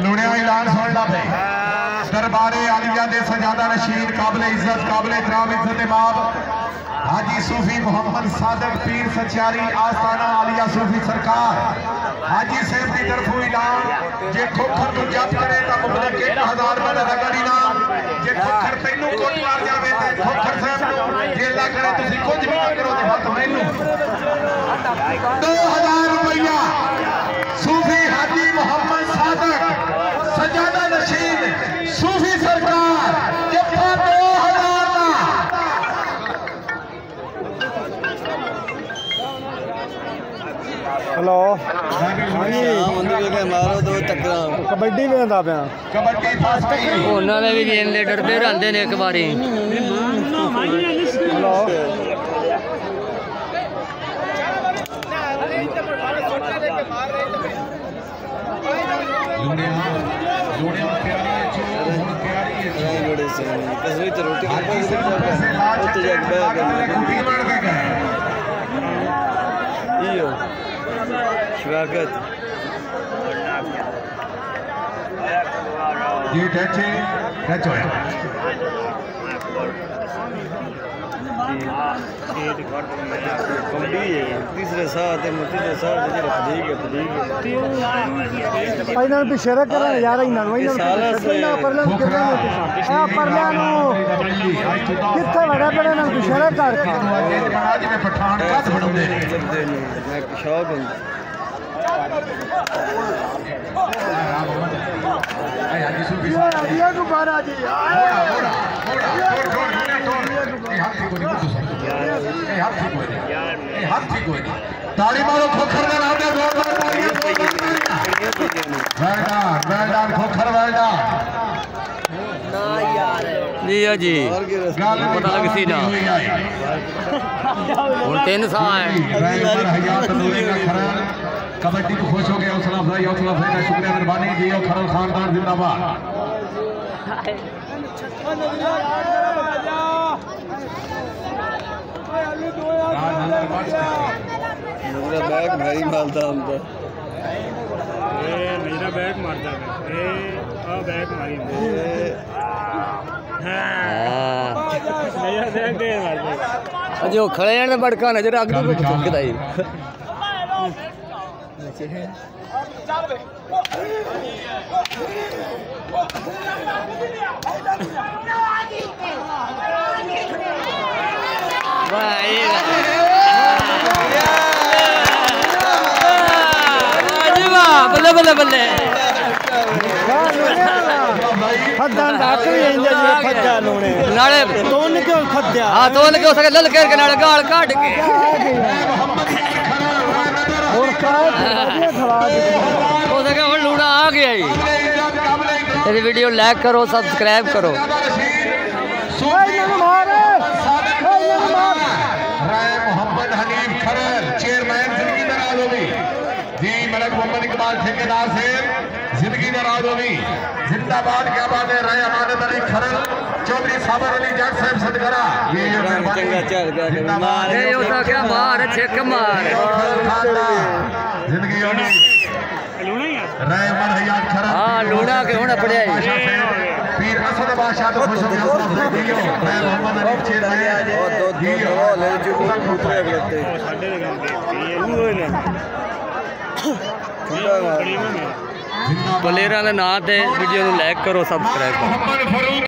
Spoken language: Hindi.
लुणिया ऐलान सुनना पे दरबारे आलिया दे सजादा नशीन काबिल इज्जत काबिल इकराम इज्जत इमाम हाजी सूफी मोहम्मद सादक पीर सचारी आस्थाना आलिया सूफी सरकार हाजी साहब की तरफों ऐलान जे खोखर तो जप करे तो मुबलक 1000 रुपए का नगद इनाम जे खोखर तैनू कुछ मार जावे ते खोखर साहब नु जेला करे तुसी कुछ भी ना करो ते हक मैनू 2000 रुपया सूफी हाजी मोहम्मद सादक सजादा नशीन सूफी सरकार जफा 2000 हेलो मारो दो टक्कर कबड्डी भी आंदा पिया उन्होंने भी गेंद दे डरते रहते ने एक बारी हेलो स्वागत जी टच होया तीसरे साथ पिछे रख यार कितने बड़ा बड़े पिछे रख शौक ताली मारो खोखर का नाम दे वेलडान खोखर वेलडान जी जी पता लग सी ना हुन 3 साल कबड्डी को खुश हो गया हौसला अफजाई का शुक्रिया मेहरबानी जी और खरल खानदान जिंदाबाद मेरा बैग भारी मारता हम तो मेरा बैग मारता है बैग मारी जो खड़े हैं बड़का नजर अगली को चुकता ही बल्ले बल्ले बल्ले नाले तोन क्यों खद्या हां तोन क्यों सके लल के नाले गाल काट के और हो सके हुन लूड़ा आ गया ही मेरी वीडियो लाइक करो सब्सक्राइब करो मोहम्मद हनीफ खरल चेयरमैन जिंदगी नाराज होगी जी मलक मोहम्मद इकबाल ठेकेदार से जिंदगी नाराज होगी जिंदाबाद क्या बात है राय अमानत अली खरल चौधरी साबर अली जट साहब सदगरा ये होता क्या मार छेक मार जिंदगी होगी राय अमन हयात खरल हां लूड़ा के होना पड़े पीर असद बादशाह तो खुश हो गया राय मोहम्मद हनीफ चेयरमैन जी ले जो प्लेयर का नाम वीडियो लाइक करो सब्सक्राइब करो।